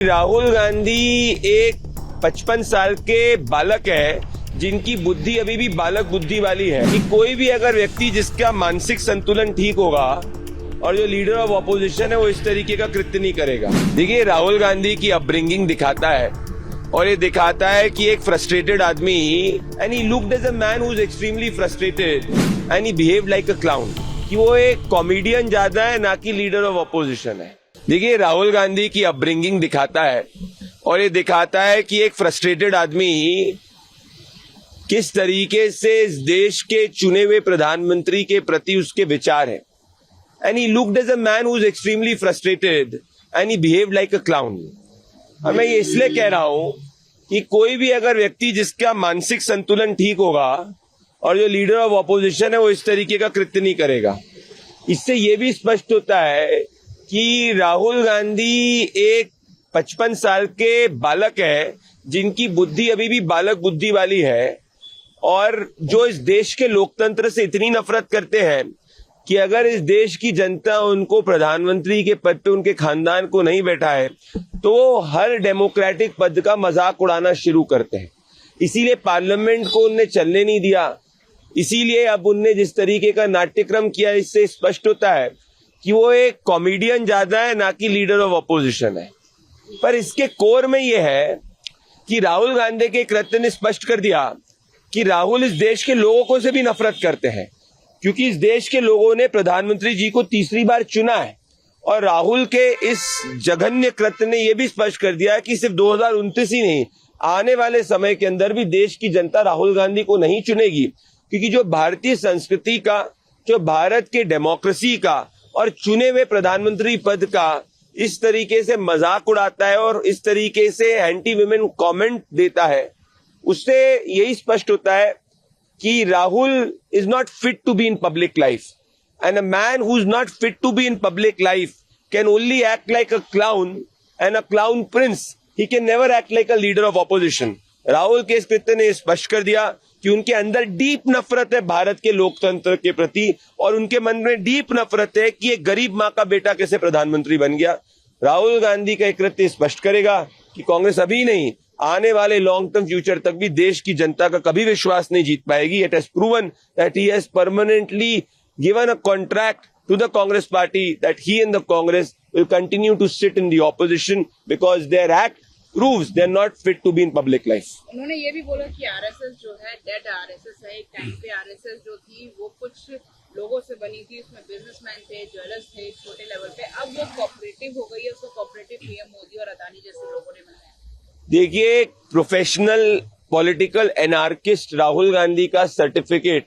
राहुल गांधी एक 55 साल के बालक है जिनकी बुद्धि अभी भी बालक बुद्धि वाली है कि कोई भी अगर व्यक्ति जिसका मानसिक संतुलन ठीक होगा और जो लीडर ऑफ ऑपोजिशन है वो इस तरीके का कृत्य नहीं करेगा। देखिए, राहुल गांधी की अपब्रिंगिंग दिखाता है और ये दिखाता है कि एक फ्रस्ट्रेटेड आदमी and he looked as a man who is extremely frustrated and he behaved like a clown, कि वो एक कॉमेडियन ज्यादा है ना कि लीडर ऑफ ऑपोजिशन है। देखिए, राहुल गांधी की अपब्रिंगिंग दिखाता है और ये दिखाता है कि एक फ्रस्ट्रेटेड आदमी किस तरीके से इस देश के चुने हुए प्रधानमंत्री के प्रति उसके विचार है। And he looked as a man who is extremely frustrated and he behaved like a clown. और मैं ये इसलिए कह रहा हूं कि कोई भी अगर व्यक्ति जिसका मानसिक संतुलन ठीक होगा और जो लीडर ऑफ ऑपोजिशन है वो इस तरीके का कृत्य नहीं करेगा। इससे ये भी स्पष्ट होता है कि राहुल गांधी एक 55 साल के बालक है जिनकी बुद्धि अभी भी बालक बुद्धि वाली है और जो इस देश के लोकतंत्र से इतनी नफरत करते हैं कि अगर इस देश की जनता उनको प्रधानमंत्री के पद पे उनके खानदान को नहीं बैठाए तो वो हर डेमोक्रेटिक पद का मजाक उड़ाना शुरू करते हैं। इसीलिए पार्लियामेंट को उनने चलने नहीं दिया, इसीलिए अब उनने जिस तरीके का नाट्यक्रम किया इससे स्पष्ट होता है कि वो एक कॉमेडियन ज्यादा है ना कि लीडर ऑफ ऑपोजिशन है। पर इसके कोर में ये है कि राहुल गांधी के कृत्य ने स्पष्ट कर दिया कि राहुल इस देश के लोगों को से भी नफरत करते हैं, क्योंकि इस देश के लोगों ने प्रधानमंत्री जी को तीसरी बार चुना है। और राहुल के इस जघन्य कृत्य ने यह भी स्पष्ट कर दिया है कि सिर्फ 2029 ही नहीं, आने वाले समय के अंदर भी देश की जनता राहुल गांधी को नहीं चुनेगी, क्योंकि जो भारतीय संस्कृति का, जो भारत के डेमोक्रेसी का और चुने हुए प्रधानमंत्री पद का इस तरीके से मजाक उड़ाता है और इस तरीके से एंटी वुमेन कमेंट देता है, उससे यही स्पष्ट होता है कि Rahul is not fit to be in public life and a man who is not fit to be in public life can only act like a clown and a clown prince, he can never act like a leader of opposition. Rahul के इस कृत्य ने स्पष्ट कर दिया कि उनके अंदर डीप नफरत है भारत के लोकतंत्र के प्रति और उनके मन में डीप नफरत है कि एक गरीब माँ का बेटा कैसे प्रधानमंत्री बन गया। राहुल गांधी का कृत्य स्पष्ट करेगा कि कांग्रेस अभी नहीं, आने वाले लॉन्ग टर्म फ्यूचर तक भी देश की जनता का कभी विश्वास नहीं जीत पाएगी। It has proven that he has permanently given a contract to the Congress party that he and the Congress will continue to sit in the opposition because their act proves they are not fit to be in public life. उन्होंने ये भी बोला कि RSS जो है dead RSS है। एक time पे आरएसएस जो थी वो कुछ लोगों से बनी थी, उसमें बिजनेसमैन थे, ज्वेलर्स थे छोटे लेवल पे, अब वो कोऑपरेटिव हो गई है, उसको कोऑपरेटिव पीएम मोदी और अदानी जैसे लोगों ने बनाया। देखिए, professional political anarchist Rahul Gandhi का सर्टिफिकेट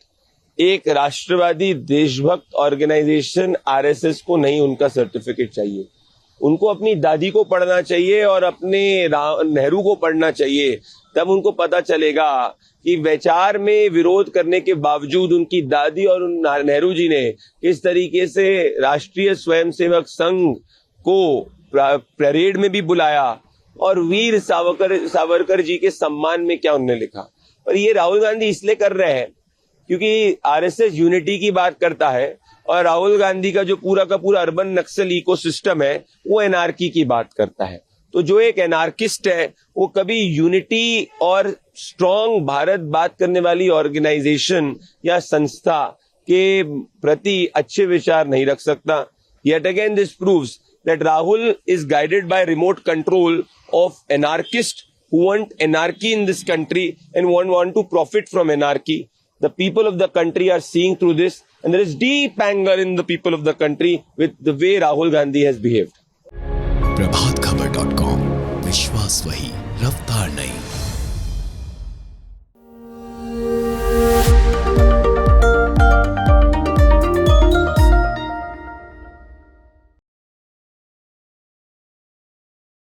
एक राष्ट्रवादी देशभक्त ऑर्गेनाइजेशन आरएसएस को नहीं, उनका सर्टिफिकेट चाहिए। उनको अपनी दादी को पढ़ना चाहिए और अपने नेहरू को पढ़ना चाहिए, तब उनको पता चलेगा कि विचार में विरोध करने के बावजूद उनकी दादी और नेहरू जी ने किस तरीके से राष्ट्रीय स्वयंसेवक संघ को परेड में भी बुलाया और वीर सावरकर जी के सम्मान में क्या उन्होंने लिखा। और ये राहुल गांधी इसलिए कर रहे हैं क्योंकि आरएसएस यूनिटी की बात करता है और राहुल गांधी का जो पूरा का पूरा अर्बन नक्सल इकोसिस्टम है वो एनार्की की बात करता है। तो जो एक एनार्किस्ट है वो कभी यूनिटी और स्ट्रॉन्ग भारत बात करने वाली ऑर्गेनाइजेशन या संस्था के प्रति अच्छे विचार नहीं रख सकता। Yet again this proves that Rahul is guided by remote control of anarchists who want anarchy in this country and want to profit from anarchy. The people of the country are seeing through this and there is deep anger in the people of the country with the way Rahul Gandhi has behaved. प्रभातखबर.com, विश्वास वही, रफ्तार नहीं।